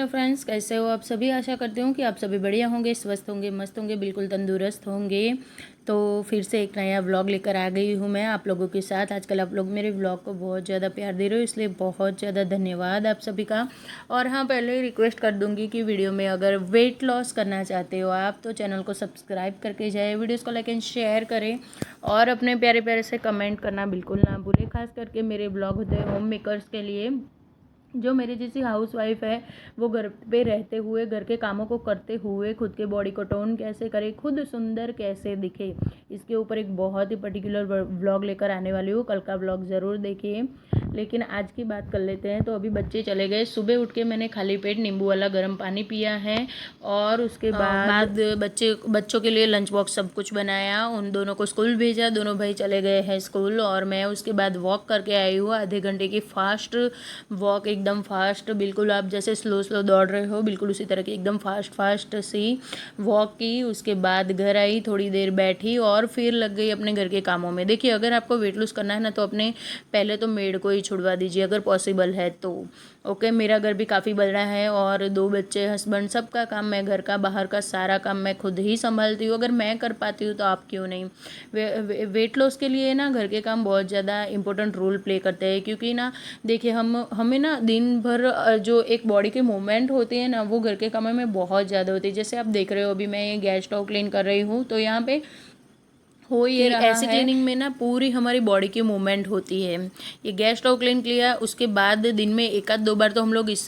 Hello friends, कैसे हो आप सभी। आशा करती हूँ कि आप सभी बढ़िया होंगे, स्वस्थ होंगे, मस्त होंगे, बिल्कुल तंदुरुस्त होंगे। तो फिर से एक नया व्लॉग लेकर आ गई हूँ मैं आप लोगों के साथ। आजकल आप लोग मेरे व्लॉग को बहुत ज़्यादा प्यार दे रहे हो, इसलिए बहुत ज़्यादा धन्यवाद आप सभी का। और हाँ, पहले ही रिक्वेस्ट कर दूँगी कि वीडियो में अगर वेट लॉस करना चाहते हो आप तो चैनल को सब्सक्राइब करके जाए, वीडियोज़ को लाइक एंड शेयर करें और अपने प्यारे प्यारे से कमेंट करना बिल्कुल ना भूलें। खास करके मेरे ब्लॉग होते हैं होम मेकर्स के लिए, जो मेरे जैसी हाउसवाइफ है, वो घर पे रहते हुए घर के कामों को करते हुए खुद के बॉडी को टोन कैसे करे, खुद सुंदर कैसे दिखे, इसके ऊपर एक बहुत ही पर्टिकुलर व्लॉग लेकर आने वाली हूँ। कल का व्लॉग ज़रूर देखिए। लेकिन आज की बात कर लेते हैं। तो अभी बच्चे चले गए, सुबह उठ के मैंने खाली पेट नींबू वाला गर्म पानी पिया है और उसके बाद बच्चों के लिए लंच बॉक्स सब कुछ बनाया, उन दोनों को स्कूल भेजा, दोनों भाई चले गए हैं स्कूल। और मैं उसके बाद वॉक करके आई हूँ, आधे घंटे की फास्ट वॉक, एकदम फास्ट, बिल्कुल आप जैसे स्लो स्लो दौड़ रहे हो बिल्कुल उसी तरह की एकदम फास्ट फास्ट सी वॉक की। उसके बाद घर आई, थोड़ी देर बैठी और फिर लग गई अपने घर के कामों में। देखिए, अगर आपको वेट लूज़ करना है ना, तो अपने पहले तो मेड को ही छुड़वा दीजिए अगर पॉसिबल है तो। ओके, मेरा घर भी काफ़ी बड़ा है और 2 बच्चे, हस्बैंड, सबका काम मैं, घर का बाहर का सारा काम मैं खुद ही संभालती हूँ। अगर मैं कर पाती हूँ तो आप क्यों नहीं। वेट लॉस के लिए ना घर के काम बहुत ज़्यादा इंपॉर्टेंट रोल प्ले करते हैं, क्योंकि ना देखिए हमें ना दिन भर जो एक बॉडी के मूवमेंट होती है ना, वो घर के कामों में बहुत ज़्यादा होती है। जैसे आप देख रहे हो, अभी मैं ये गैस स्टोव क्लीन कर रही हूँ, तो यहाँ पे हो ये रहा ऐसे है। क्लीनिंग में ना पूरी हमारी बॉडी की मूवमेंट होती है। ये गैस स्टोव क्लीन किया, उसके बाद दिन में एक आध 2 बार तो हम लोग इस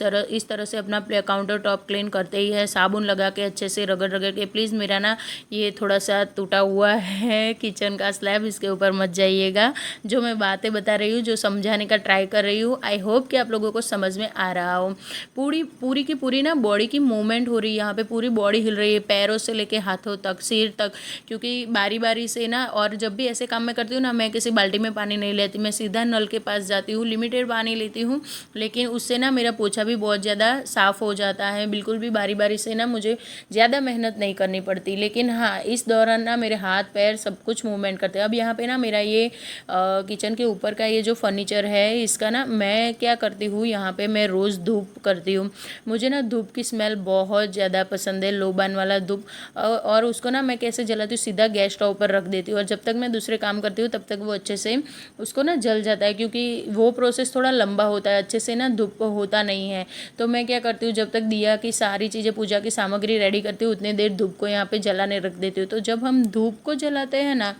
तरह से अपना काउंटर टॉप क्लीन करते ही है, साबुन लगा के अच्छे से रगड़ रगड़ के। प्लीज़ मेरा ना ये थोड़ा सा टूटा हुआ है किचन का स्लैब, इसके ऊपर मत जाइएगा। जो मैं बातें बता रही हूँ, जो समझाने का ट्राई कर रही हूँ, आई होप कि आप लोगों को समझ में आ रहा हो। पूरी पूरी की पूरी ना बॉडी की मूवमेंट हो रही है यहाँ पे, पूरी बॉडी हिल रही है, पैरों से लेके हाथों तक, सिर तक। क्योंकि बारी बारी से ना, और जब भी ऐसे काम मैं करती हूँ ना, मैं किसी बाल्टी में पानी नहीं लेती, मैं सीधा नल के पास जाती हूँ, लिमिटेड पानी लेती हूँ। लेकिन उससे ना मेरा पोछा भी बहुत ज़्यादा साफ़ हो जाता है, बिल्कुल भी बारी बारी से ना मुझे ज़्यादा मेहनत नहीं करनी पड़ती। लेकिन हाँ, इस दौरान ना मेरे हाथ पैर सब कुछ मूवमेंट करते हैं। अब यहाँ पे ना मेरा ये किचन के ऊपर का ये जो फर्नीचर है, इसका ना मैं क्या करती हूँ, यहाँ पे मैं रोज़ धूप करती हूँ। मुझे ना धूप की स्मेल बहुत ज़्यादा पसंद है, लोबान वाला धूप। और उसको ना मैं कैसे जलाती हूँ, सीधा गैस स्टोव पर रख देती हूँ और जब तक मैं दूसरे काम करती हूँ तब तक वो अच्छे से उसको ना जल जाता है, क्योंकि वो प्रोसेस थोड़ा लंबा होता है, अच्छे से ना धूप होता नहीं है। तो मैं क्या करती हूँ, जब तक दिया की सारी चीज़ें, पूजा की सामग्री रेडी करती हूँ, उतनी देर धूप को यहाँ पे जलाने रख देती हूँ। तो जब हम धूप को जलाते हैं ना,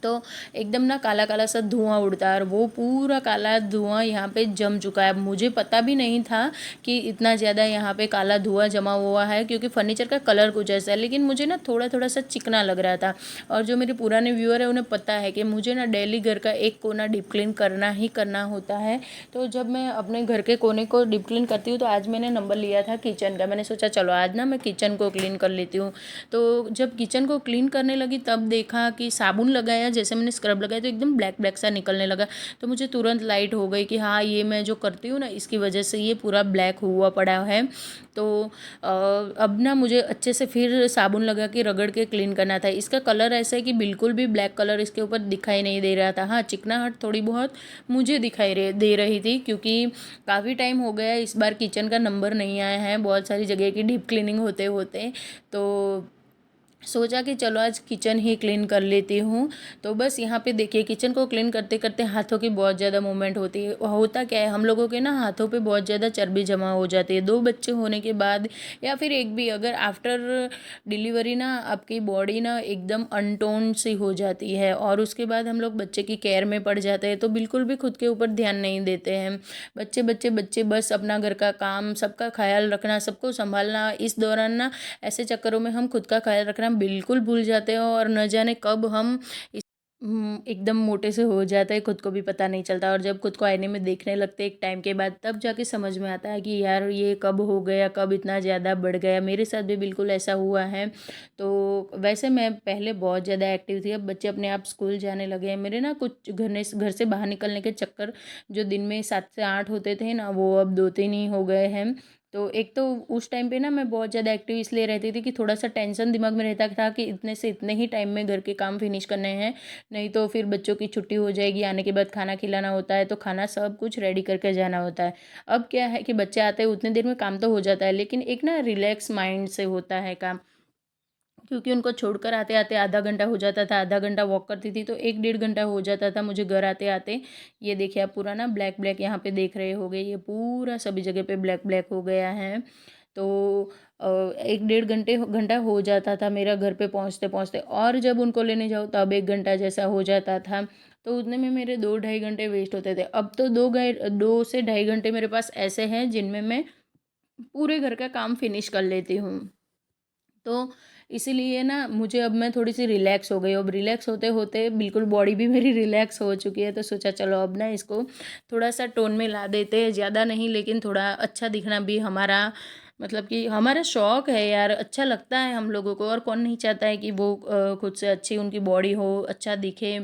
तो एकदम ना काला काला सा धुआं उड़ता है और वो पूरा काला धुआं यहाँ पे जम चुका है। मुझे पता भी नहीं था कि इतना ज़्यादा यहाँ पे काला धुआं जमा हुआ है, क्योंकि फर्नीचर का कलर कुछ ऐसा है, लेकिन मुझे ना थोड़ा थोड़ा सा चिकना लग रहा था। और जो मेरे पुराने व्यूअर है उन्हें पता है कि मुझे ना डेली घर का एक कोना डीप क्लीन करना ही करना होता है। तो जब मैं अपने घर के कोने को डीप क्लीन करती हूँ, तो आज मैंने नंबर लिया था किचन का। मैंने सोचा चलो आज ना मैं किचन को क्लीन कर लेती हूँ। तो जब किचन को क्लीन करने लगी तब देखा कि साबुन लगाया, जैसे मैंने स्क्रब लगाया तो एकदम ब्लैक ब्लैक सा निकलने लगा। तो मुझे तुरंत लाइट हो गई कि हाँ, ये मैं जो करती हूँ ना, इसकी वजह से ये पूरा ब्लैक हुआ पड़ा है। तो अब ना मुझे अच्छे से फिर साबुन लगा के रगड़ के क्लीन करना था। इसका कलर ऐसा है कि बिल्कुल भी ब्लैक कलर इसके ऊपर दिखाई नहीं दे रहा था। हाँ, चिकनाहट थोड़ी बहुत मुझे दिखाई दे रही थी, क्योंकि काफ़ी टाइम हो गया, इस बार किचन का नंबर नहीं आया है, बहुत सारी जगह की डीप क्लीनिंग होते होते। तो सोचा कि चलो आज किचन ही क्लीन कर लेती हूँ। तो बस यहाँ पे देखिए, किचन को क्लीन करते करते हाथों की बहुत ज़्यादा मूवमेंट होती है। होता क्या है, हम लोगों के ना हाथों पे बहुत ज़्यादा चर्बी जमा हो जाती है। 2 बच्चे होने के बाद या फिर एक भी, अगर आफ्टर डिलीवरी ना आपकी बॉडी ना एकदम अनटोन सी हो जाती है और उसके बाद हम लोग बच्चे की केयर में पड़ जाते हैं, तो बिल्कुल भी खुद के ऊपर ध्यान नहीं देते हैं। बच्चे बच्चे बच्चे, बस अपना घर का काम, सबका ख्याल रखना, सबको संभालना, इस दौरान ना ऐसे चक्करों में हम खुद का ख्याल रखना बिल्कुल भूल जाते हैं और न जाने कब हम एकदम मोटे से हो जाते हैं, खुद को भी पता नहीं चलता। और जब खुद को आईने में देखने लगते हैं एक टाइम के बाद, तब जाके समझ में आता है कि यार ये कब हो गया, कब इतना ज़्यादा बढ़ गया। मेरे साथ भी बिल्कुल ऐसा हुआ है। तो वैसे मैं पहले बहुत ज़्यादा एक्टिव थी, अब बच्चे अपने आप स्कूल जाने लगे हैं। मेरे ना कुछ घर से बाहर निकलने के चक्कर जो दिन में 7 से 8 होते थे ना, वो अब 2-3 ही हो गए हैं। तो एक तो उस टाइम पे ना मैं बहुत ज़्यादा एक्टिव इसलिए रहती थी कि थोड़ा-सा टेंशन दिमाग में रहता था कि इतने से इतने ही टाइम में घर के काम फिनिश करने हैं, नहीं तो फिर बच्चों की छुट्टी हो जाएगी, आने के बाद खाना खिलाना होता है, तो खाना सब कुछ रेडी करके जाना होता है। अब क्या है कि बच्चे आते हैं उतनी देर में काम तो हो जाता है, लेकिन एक ना रिलैक्स माइंड से होता है काम। क्योंकि उनको छोड़कर आते-आते आधा घंटा हो जाता था, आधा घंटा वॉक करती थी तो 1 डेढ़ घंटा हो जाता था मुझे घर आते-आते। ये देखिए आप पूरा ना ब्लैक-ब्लैक यहाँ पे देख रहे होंगे, ये पूरा सभी जगह पे ब्लैक-ब्लैक हो गया है। तो 1 डेढ़ घंटा हो जाता था मेरा घर पे पहुँचते-पहुँचते, और जब उनको लेने जाओ तब 1 घंटा जैसा हो जाता था। तो उतने में मेरे 2 ढाई घंटे वेस्ट होते थे। अब तो 2 से ढाई घंटे मेरे पास ऐसे हैं जिनमें मैं पूरे घर का काम फिनिश कर लेती हूँ। तो इसीलिए ना मुझे अब मैं थोड़ी-सी रिलैक्स हो गई हूँ। अब रिलैक्स होते-होते बिल्कुल बॉडी भी मेरी रिलैक्स हो चुकी है, तो सोचा चलो अब ना इसको थोड़ा-सा टोन में ला देते हैं, ज़्यादा नहीं लेकिन थोड़ा अच्छा दिखना भी हमारा मतलब कि हमारा शौक है यार, अच्छा लगता है हम लोगों को, और कौन नहीं चाहता है कि वो खुद से अच्छी उनकी बॉडी हो, अच्छा दिखे।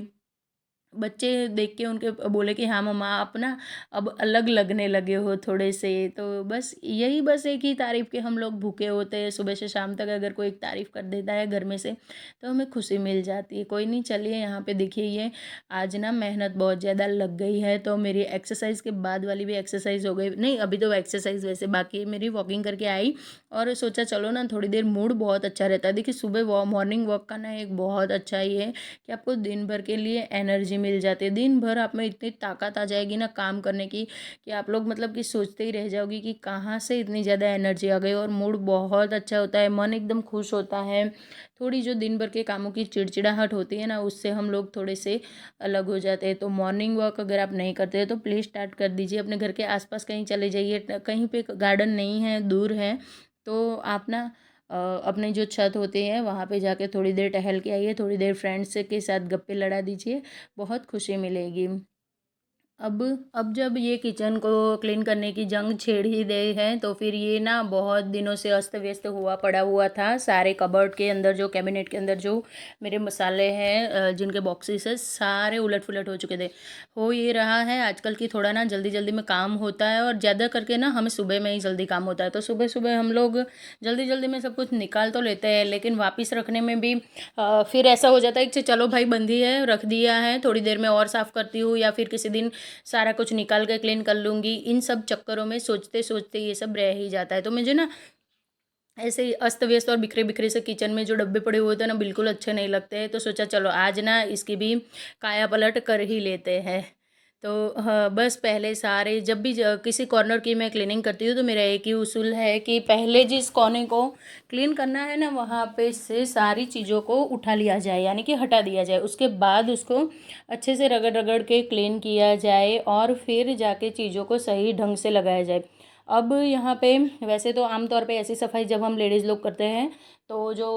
बच्चे देख के उनके बोले कि हाँ मम्मा आप ना अब अलग लगने लगे हो थोड़े से। तो बस यही, बस एक ही तारीफ़ के हम लोग भूखे होते हैं सुबह से शाम तक। अगर कोई एक तारीफ़ कर देता है घर में से तो हमें खुशी मिल जाती है। कोई नहीं, चलिए यहाँ पे देखिए, ये आज ना मेहनत बहुत ज़्यादा लग गई है, तो मेरी एक्सरसाइज के बाद वाली भी एक्सरसाइज हो गई नहीं, अभी तो एक्सरसाइज वैसे बाकी है मेरी। वॉकिंग करके आई और सोचा चलो ना थोड़ी देर, मूड बहुत अच्छा रहता है। देखिए सुबह मॉर्निंग वॉक का ना एक बहुत अच्छा ये है कि आपको दिन भर के लिए एनर्जी मिल जाती है। दिन भर आप में इतनी ताकत आ जाएगी ना काम करने की कि आप लोग मतलब कि सोचते ही रह जाओगी कि कहाँ से इतनी ज़्यादा एनर्जी आ गई, और मूड बहुत अच्छा होता है, मन एकदम खुश होता है। थोड़ी जो दिन भर के कामों की चिड़चिड़ाहट होती है ना, उससे हम लोग थोड़े से अलग हो जाते हैं। तो मॉर्निंग वॉक अगर आप नहीं करते हो तो प्लीज़ स्टार्ट कर दीजिए। अपने घर के आसपास कहीं चले जाइए, कहीं पे गार्डन नहीं है, दूर है, तो आप ना अपने जो छत होते हैं वहाँ पे जाके थोड़ी देर टहल के आइए, थोड़ी देर फ्रेंड्स के साथ गप्पे लड़ा दीजिए, बहुत खुशी मिलेगी। अब अब जब ये किचन को क्लीन करने की जंग छेड़ ही गए हैं, तो फिर ये ना बहुत दिनों से अस्त व्यस्त हुआ पड़ा हुआ था। सारे कबर्ड के अंदर, जो कैबिनेट के अंदर जो मेरे मसाले हैं, जिनके बॉक्सेस है, सारे उलट पुलट हो चुके थे। हो ये रहा है आजकल की थोड़ा ना जल्दी जल्दी में काम होता है, और ज़्यादा करके ना हमें सुबह में ही जल्दी काम होता है, तो सुबह सुबह हम लोग जल्दी जल्दी में सब कुछ निकाल तो लेते हैं, लेकिन वापस रखने में भी फिर ऐसा हो जाता है कि चलो भाई बंदी है, रख दिया है, थोड़ी देर में और साफ़ करती हूँ, या फिर किसी दिन सारा कुछ निकाल के क्लीन कर लूँगी। इन सब चक्करों में सोचते-सोचते ये सब रह ही जाता है। तो मुझे ना ऐसे ही अस्त-व्यस्त और बिखरे-बिखरे से किचन में जो डब्बे पड़े हुए थे ना, बिल्कुल अच्छे नहीं लगते हैं। तो सोचा चलो आज ना इसकी भी काया पलट कर ही लेते हैं। तो हाँ, बस पहले सारे जब भी किसी कॉर्नर की मैं क्लीनिंग करती हूँ तो मेरा एक ही उसूल है कि पहले जिस कोने को क्लीन करना है ना, वहाँ पे से सारी चीज़ों को उठा लिया जाए, यानी कि हटा दिया जाए। उसके बाद उसको अच्छे से रगड़ रगड़ के क्लीन किया जाए, और फिर जाके चीज़ों को सही ढंग से लगाया जाए। अब यहाँ पे वैसे तो आमतौर पे ऐसी सफाई जब हम लेडीज़ लोग करते हैं तो जो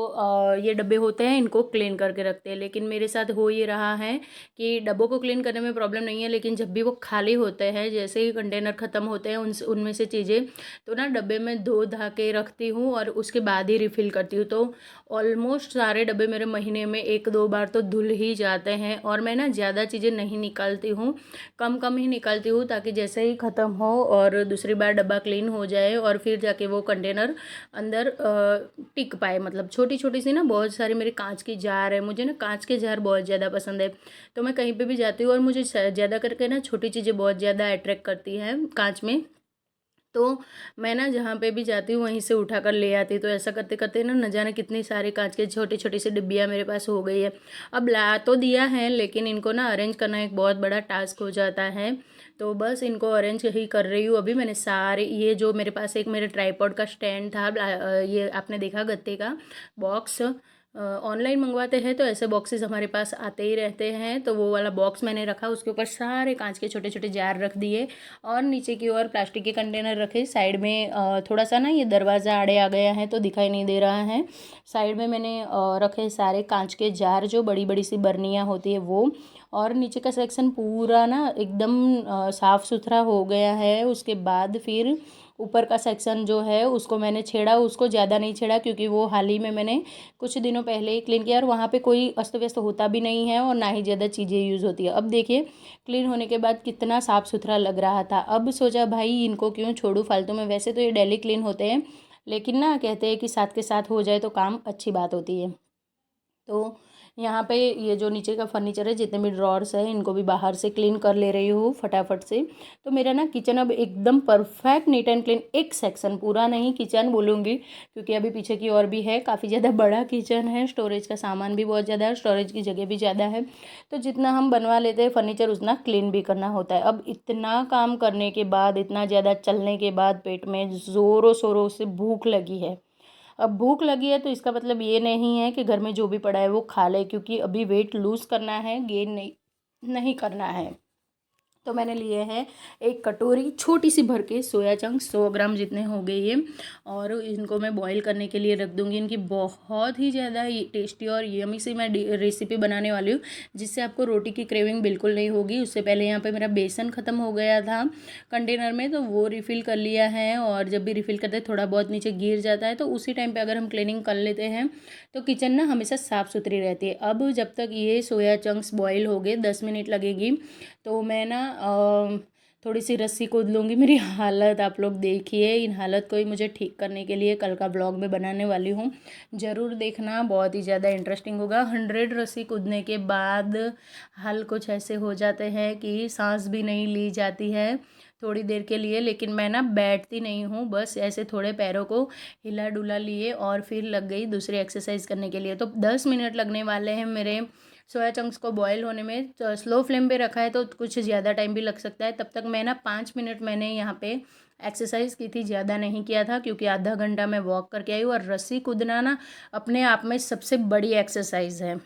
ये डब्बे होते हैं इनको क्लीन करके रखते हैं, लेकिन मेरे साथ हो ये रहा है कि डब्बों को क्लीन करने में प्रॉब्लम नहीं है, लेकिन जब भी वो खाली होते हैं, जैसे ही कंटेनर ख़त्म होते हैं उनमें से चीज़ें, तो ना डब्बे में धो धा के रखती हूँ और उसके बाद ही रिफ़िल करती हूँ। तो ऑलमोस्ट सारे डब्बे मेरे महीने में 1-2 बार तो धुल ही जाते हैं, और मैं ना ज़्यादा चीज़ें नहीं निकालती हूँ, कम कम ही निकालती हूँ, ताकि जैसे ही ख़त्म हो और दूसरी बार डब्बा क्लीन हो जाए और फिर जाके वो कंटेनर अंदर टिक पाए। मतलब छोटी छोटी सी ना बहुत सारी मेरे कांच की जार है, मुझे ना कांच के जार बहुत ज़्यादा पसंद है। तो मैं कहीं पे भी जाती हूँ और मुझे ज़्यादा करके ना छोटी चीज़ें बहुत ज़्यादा अट्रैक्ट करती हैं कांच में। तो मैं ना जहाँ पे भी जाती हूँ वहीं से उठा कर ले आती हूँ। तो ऐसा करते करते ना न जाने कितनी सारे कांच के छोटी छोटी सी डिब्बियाँ मेरे पास हो गई है। अब ला तो दिया है, लेकिन इनको ना अरेंज करना एक बहुत बड़ा टास्क हो जाता है। तो बस इनको अरेंज ही कर रही हूँ अभी। मैंने सारे, ये जो मेरे पास एक मेरे ट्राईपॉड का स्टैंड था, ये आपने देखा गत्ते का बॉक्स, ऑनलाइन मंगवाते हैं तो ऐसे बॉक्सेस हमारे पास आते ही रहते हैं। तो वो वाला बॉक्स मैंने रखा, उसके ऊपर सारे कांच के छोटे छोटे जार रख दिए, और नीचे की ओर प्लास्टिक के कंटेनर रखे। साइड में थोड़ा सा ना ये दरवाज़ा आड़े आ गया है तो दिखाई नहीं दे रहा है। साइड में मैंने रखे सारे कांच के जार, जो बड़ी बड़ी सी बर्नियाँ होती है वो। और नीचे का सेक्शन पूरा ना एकदम साफ़ सुथरा हो गया है। उसके बाद फिर ऊपर का सेक्शन जो है उसको मैंने छेड़ा, उसको ज़्यादा नहीं छेड़ा क्योंकि वो हाल ही में मैंने कुछ दिनों पहले ही क्लीन किया और वहाँ पे कोई अस्त व्यस्त होता भी नहीं है और ना ही ज़्यादा चीज़ें यूज़ होती है। अब देखिए क्लीन होने के बाद कितना साफ़ सुथरा लग रहा था। अब सोचा भाई इनको क्यों छोड़ूं फालतू में, वैसे तो ये डेली क्लीन होते हैं लेकिन ना कहते हैं कि साथ के साथ हो जाए तो काम अच्छी बात होती है। तो यहाँ पे ये जो नीचे का फर्नीचर है, जितने भी ड्रॉर्स हैं, इनको भी बाहर से क्लीन कर ले रही हूँ फटाफट से। तो मेरा ना किचन अब एकदम परफेक्ट नीट एंड क्लीन, एक सेक्शन, पूरा नहीं किचन बोलूँगी क्योंकि अभी पीछे की और भी है, काफ़ी ज़्यादा बड़ा किचन है, स्टोरेज का सामान भी बहुत ज़्यादा है, स्टोरेज की जगह भी ज़्यादा है। तो जितना हम बनवा लेते हैं फर्नीचर उतना क्लीन भी करना होता है। अब इतना काम करने के बाद, इतना ज़्यादा चलने के बाद पेट में ज़ोरों शोरों से भूख लगी है। अब भूख लगी है तो इसका मतलब ये नहीं है कि घर में जो भी पड़ा है वो खा ले, क्योंकि अभी वेट लूज़ करना है, गेन नहीं नहीं करना है। तो मैंने लिए हैं एक कटोरी छोटी सी भर के सोया चंक्स, 100 ग्राम जितने हो गए ये, और इनको मैं बॉईल करने के लिए रख दूँगी। इनकी बहुत ही ज़्यादा टेस्टी और यमी सी मैं रेसिपी बनाने वाली हूँ, जिससे आपको रोटी की क्रेविंग बिल्कुल नहीं होगी। उससे पहले यहाँ पे मेरा बेसन ख़त्म हो गया था कंटेनर में, तो वो रिफ़िल कर लिया है। और जब भी रिफ़िल करते हैं थोड़ा बहुत नीचे गिर जाता है, तो उसी टाइम पर अगर हम क्लीनिंग कर लेते हैं तो किचन ना हमेशा साफ़ सुथरी रहती है। अब जब तक ये सोया चंक्स बॉईल हो गए, 10 मिनट लगेगी, तो मैं ना थोड़ी सी रस्सी कूद लूँगी। मेरी हालत आप लोग देखिए, इन हालत को ही मुझे ठीक करने के लिए कल का ब्लॉग में बनाने वाली हूँ, ज़रूर देखना, बहुत ही ज़्यादा इंटरेस्टिंग होगा। 100 रस्सी कूदने के बाद हाल कुछ ऐसे हो जाते हैं कि सांस भी नहीं ली जाती है थोड़ी देर के लिए। लेकिन मैं ना बैठती नहीं हूँ, बस ऐसे थोड़े पैरों को हिला डुला लिए और फिर लग गई दूसरी एक्सरसाइज करने के लिए। तो 10 मिनट लगने वाले हैं मेरे सोया चंक्स को बॉयल होने में। तो स्लो फ्लेम पे रखा है तो कुछ ज़्यादा टाइम भी लग सकता है। तब तक मैं ना 5 मिनट मैंने यहाँ पे एक्सरसाइज की थी, ज़्यादा नहीं किया था क्योंकि आधा घंटा मैं वॉक करके आई हूँ। और रस्सी कूदना ना अपने आप में सबसे बड़ी एक्सरसाइज है।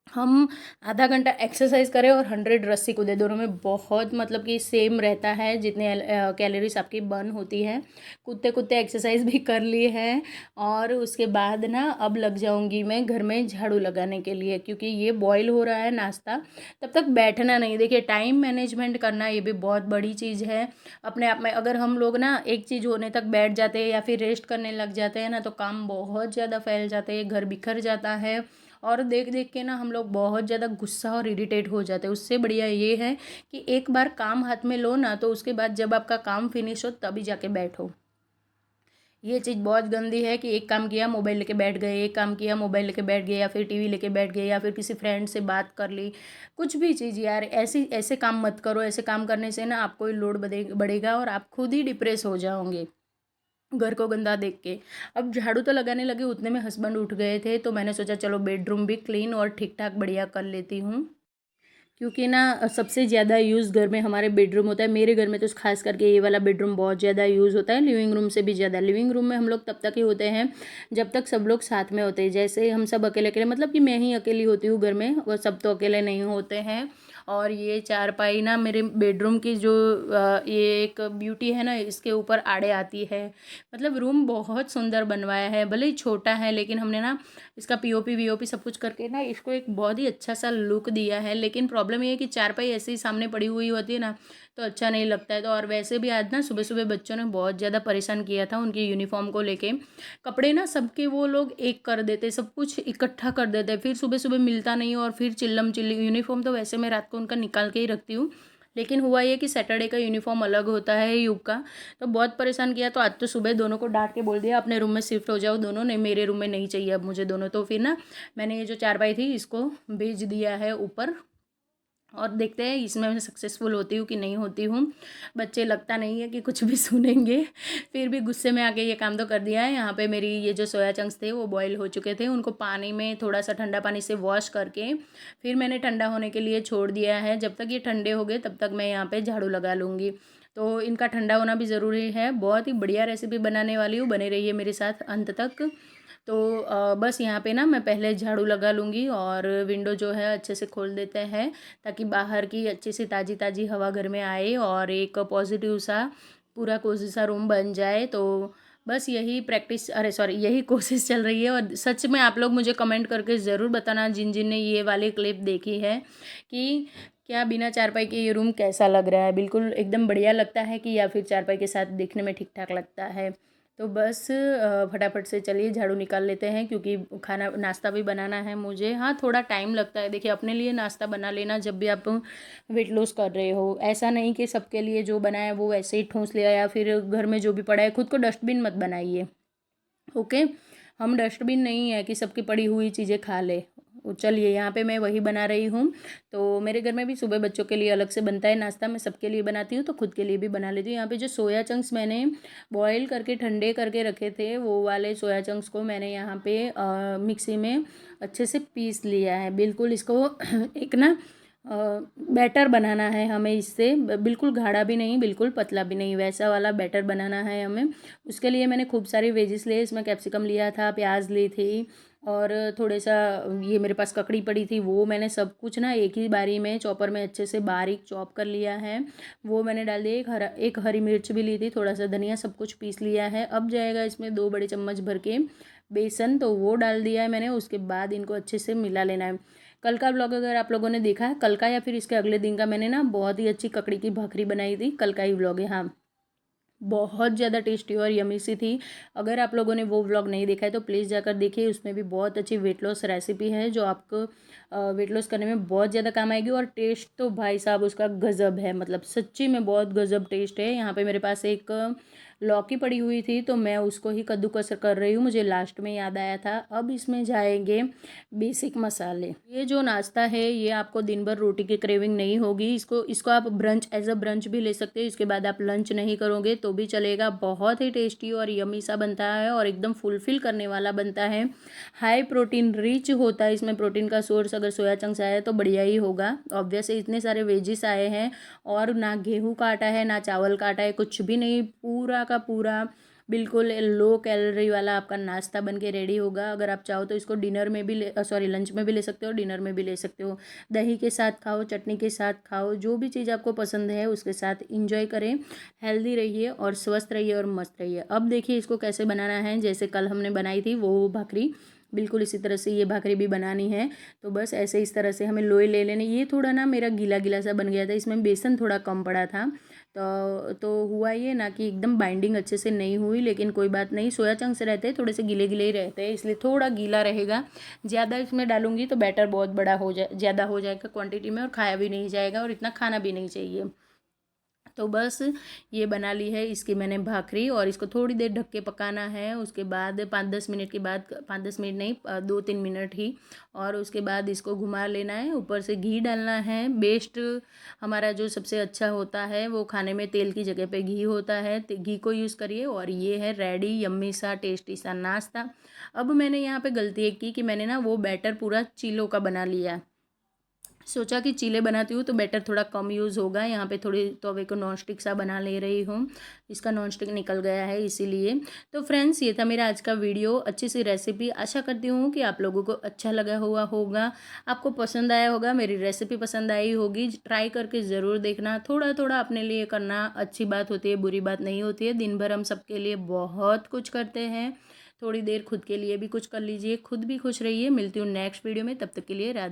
हम आधा घंटा एक्सरसाइज करें और 100 रस्सी कूदें, दोनों में बहुत मतलब कि सेम रहता है, जितने कैलोरीज आपकी बर्न होती है। कूदते कूदते एक्सरसाइज भी कर ली है। और उसके बाद ना अब लग जाऊंगी मैं घर में झाड़ू लगाने के लिए, क्योंकि ये बॉईल हो रहा है नाश्ता, तब तक बैठना नहीं। देखिए टाइम मैनेजमेंट करना ये भी बहुत बड़ी चीज़ है अपने आप में। अगर हम लोग ना एक चीज़ होने तक बैठ जाते हैं या फिर रेस्ट करने लग जाते हैं ना, तो काम बहुत ज़्यादा फैल जाते हैं, घर बिखर जाता है। और देख देख के ना हम लोग बहुत ज़्यादा गुस्सा और इरिटेट हो जाते हैं। उससे बढ़िया ये है कि एक बार काम हाथ में लो ना, तो उसके बाद जब आपका काम फिनिश हो तभी जाके बैठो। ये चीज़ बहुत गंदी है कि एक काम किया मोबाइल लेके बैठ गए, एक काम किया मोबाइल लेके बैठ गए, या फिर टीवी लेके बैठ गए, या फिर किसी फ्रेंड से बात कर ली, कुछ भी चीज़। यार ऐसे ऐसे काम मत करो। ऐसे काम करने से ना आपको ही लोड बढ़ेगा और आप खुद ही डिप्रेस हो जाओगे घर को गंदा देख के। अब झाड़ू तो लगाने लगे, उतने में हस्बैंड उठ गए थे, तो मैंने सोचा चलो बेडरूम भी क्लीन और ठीक ठाक बढ़िया कर लेती हूँ। क्योंकि ना सबसे ज़्यादा यूज़ घर में हमारे बेडरूम होता है। मेरे घर में तो खास करके ये वाला बेडरूम बहुत ज़्यादा यूज़ होता है, लिविंग रूम से भी ज़्यादा। लिविंग रूम में हम लोग तब तक ही होते हैं जब तक सब लोग साथ में होते हैं। जैसे हम सब अकेले अकेले, मतलब कि मैं ही अकेली होती हूँ घर में, और सब तो अकेले नहीं होते हैं। और ये चारपाई ना मेरे बेडरूम की जो ये एक ब्यूटी है ना, इसके ऊपर आड़े आती है। मतलब रूम बहुत सुंदर बनवाया है, भले ही छोटा है, लेकिन हमने ना इसका पीओपी वीओपी सब कुछ करके ना इसको एक बहुत ही अच्छा सा लुक दिया है। लेकिन प्रॉब्लम ये है कि चारपाई ऐसे ही सामने पड़ी हुई होती है ना, तो अच्छा नहीं लगता है। तो और वैसे भी आज ना सुबह सुबह बच्चों ने बहुत ज़्यादा परेशान किया था उनकी यूनिफॉर्म को लेके। कपड़े ना सबके वो लोग एक कर देते, सब कुछ इकट्ठा कर देते, फिर सुबह सुबह मिलता नहीं और फिर चिल्लम चिल्ली। यूनिफॉर्म तो वैसे मैं रात को उनका निकाल के ही रखती हूँ, लेकिन हुआ ये कि सैटरडे का यूनिफॉर्म अलग होता है युग का, तो बहुत परेशान किया। तो आज तो सुबह दोनों को डांट के बोल दिया अपने रूम में शिफ्ट हो जाओ दोनों, नहीं मेरे रूम में नहीं चाहिए अब मुझे दोनों। तो फिर ना मैंने ये जो चारपाई थी इसको भेज दिया है ऊपर, और देखते हैं इसमें मैं सक्सेसफुल होती हूँ कि नहीं होती हूँ। बच्चे लगता नहीं है कि कुछ भी सुनेंगे, फिर भी गुस्से में आके ये काम तो कर दिया है। यहाँ पे मेरी ये जो सोया चंक्स थे वो बॉईल हो चुके थे, उनको पानी में थोड़ा सा ठंडा पानी से वॉश करके फिर मैंने ठंडा होने के लिए छोड़ दिया है। जब तक ये ठंडे हो गए तब तक मैं यहाँ पे झाड़ू लगा लूँगी। तो इनका ठंडा होना भी ज़रूरी है। बहुत ही बढ़िया रेसिपी बनाने वाली हूँ, बने रहिए मेरे साथ अंत तक। तो बस यहाँ पे ना मैं पहले झाड़ू लगा लूँगी और विंडो जो है अच्छे से खोल देते हैं, ताकि बाहर की अच्छी सी ताज़ी ताज़ी हवा घर में आए और एक पॉजिटिव सा पूरा कोज़ी सा रूम बन जाए। तो बस यही प्रैक्टिस, अरे सॉरी, यही कोशिश चल रही है। और सच में आप लोग मुझे कमेंट करके ज़रूर बताना जिन जिन ने ये वाली क्लिप देखी है, कि क्या बिना चारपाई के ये रूम कैसा लग रहा है? बिल्कुल एकदम बढ़िया लगता है कि या फिर चारपाई के साथ दिखने में ठीक-ठाक लगता है? तो बस फटाफट से चलिए झाड़ू निकाल लेते हैं क्योंकि खाना नाश्ता भी बनाना है मुझे। हाँ, थोड़ा टाइम लगता है। देखिए अपने लिए नाश्ता बना लेना जब भी आप वेट लॉस कर रहे हो। ऐसा नहीं कि सबके लिए जो बना है वो वैसे ही ठूँस लिया या फिर घर में जो भी पड़ा है खुद को डस्टबिन मत बनाइए। ओके, हम डस्टबिन नहीं है कि सबकी पड़ी हुई चीज़ें खा ले। चलिए यहाँ पे मैं वही बना रही हूँ। तो मेरे घर में भी सुबह बच्चों के लिए अलग से बनता है नाश्ता, मैं सबके लिए बनाती हूँ तो खुद के लिए भी बना लेती हूँ। यहाँ पे जो सोया चंक्स मैंने बॉईल करके ठंडे करके रखे थे वो वाले सोया चंक्स को मैंने यहाँ पे मिक्सी में अच्छे से पीस लिया है। बिल्कुल इसको एक ना बैटर बनाना है हमें इससे, बिल्कुल गाढ़ा भी नहीं बिल्कुल पतला भी नहीं, वैसा वाला बैटर बनाना है हमें। उसके लिए मैंने खूब सारी वेजिस लिए, इसमें कैप्सिकम लिया था, प्याज ली थी और थोड़े सा ये मेरे पास ककड़ी पड़ी थी, वो मैंने सब कुछ ना एक ही बारी में चॉपर में अच्छे से बारीक चॉप कर लिया है। वो मैंने डाल दिया। एक हरी मिर्च भी ली थी, थोड़ा सा धनिया, सब कुछ पीस लिया है। अब जाएगा इसमें 2 बड़े चम्मच भर के बेसन, तो वो डाल दिया है मैंने। उसके बाद इनको अच्छे से मिला लेना है। कल का व्लॉग अगर आप लोगों ने देखा है, कल का या फिर इसके अगले दिन का, मैंने ना बहुत ही अच्छी ककड़ी की भाखरी बनाई थी। कल का ही व्लॉग है, हाँ। बहुत ज़्यादा टेस्टी और यमी सी थी। अगर आप लोगों ने वो व्लॉग नहीं देखा है तो प्लीज़ जाकर देखिए, उसमें भी बहुत अच्छी वेट लॉस रेसिपी है जो आपको वेट लॉस करने में बहुत ज़्यादा काम आएगी। और टेस्ट तो भाई साहब उसका गज़ब है, मतलब सच्ची में बहुत गज़ब टेस्ट है। यहाँ पे मेरे पास एक लौकी पड़ी हुई थी तो मैं उसको ही कद्दूकस कर रही हूँ, मुझे लास्ट में याद आया था। अब इसमें जाएंगे बेसिक मसाले। ये जो नाश्ता है ये आपको दिन भर रोटी की क्रेविंग नहीं होगी। इसको इसको आप ब्रंच एज अ ब्रंच भी ले सकते हो। इसके बाद आप लंच नहीं करोगे तो भी चलेगा। बहुत ही टेस्टी और यमी सा बनता है और एकदम फुलफिल करने वाला बनता है। हाई प्रोटीन रिच होता है। इसमें प्रोटीन का सोर्स अगर सोया चंक्स आया है तो बढ़िया ही होगा। ऑब्वियस इतने सारे वेजिस आए हैं और ना गेहूं का आटा है ना चावल का आटा है, कुछ भी नहीं, पूरा का पूरा बिल्कुल लो कैलोरी वाला आपका नाश्ता बन के रेडी होगा। अगर आप चाहो तो इसको डिनर में भी लंच में भी ले सकते हो, डिनर में भी ले सकते हो। दही के साथ खाओ, चटनी के साथ खाओ, जो भी चीज़ आपको पसंद है उसके साथ इंजॉय करें। हेल्दी रहिए और स्वस्थ रहिए और मस्त रहिए। अब देखिए इसको कैसे बनाना है। जैसे कल हमने बनाई थी वो भाकरी, बिल्कुल इसी तरह से ये भाकरी भी बनानी है। तो बस ऐसे इस तरह से हमें लोई ले लेने। ये थोड़ा ना मेरा गीला गीला सा बन गया था, इसमें बेसन थोड़ा कम पड़ा था। तो हुआ ये ना कि एकदम बाइंडिंग अच्छे से नहीं हुई, लेकिन कोई बात नहीं। सोया चंक्स रहते हैं थोड़े से गीले गीले ही रहते हैं, इसलिए थोड़ा गीला रहेगा। ज़्यादा इसमें डालूंगी तो बैटर बहुत बड़ा हो जाए, ज़्यादा हो जाएगा क्वांटिटी में और खाया भी नहीं जाएगा और इतना खाना भी नहीं चाहिए। तो बस ये बना ली है इसकी मैंने भाखरी और इसको थोड़ी देर ढक के पकाना है। उसके बाद 5-10 मिनट के बाद, 5-10 मिनट नहीं 2-3 मिनट ही, और उसके बाद इसको घुमा लेना है। ऊपर से घी डालना है। बेस्ट हमारा जो सबसे अच्छा होता है वो खाने में तेल की जगह पे घी होता है, तो घी को यूज़ करिए। और ये है रेडी यम्मी सा टेस्टी सा नाश्ता। अब मैंने यहाँ पे गलती एक की कि मैंने ना वो बैटर पूरा चीलों का बना लिया। सोचा कि चीले बनाती हूँ तो बैटर थोड़ा कम यूज़ होगा। यहाँ पे थोड़ी तवे को नॉन स्टिक सा बना ले रही हूँ, इसका नॉन स्टिक निकल गया है इसीलिए। तो फ्रेंड्स ये था मेरा आज का वीडियो, अच्छी सी रेसिपी। आशा करती हूँ कि आप लोगों को अच्छा लगा हुआ होगा, आपको पसंद आया होगा, मेरी रेसिपी पसंद आई होगी। ट्राई करके ज़रूर देखना। थोड़ा थोड़ा अपने लिए करना अच्छी बात होती है, बुरी बात नहीं होती है। दिन भर हम सबके लिए बहुत कुछ करते हैं, थोड़ी देर खुद के लिए भी कुछ कर लीजिए, खुद भी खुश रहिए। मिलती हूँ नेक्स्ट वीडियो में, तब तक के लिए राधे।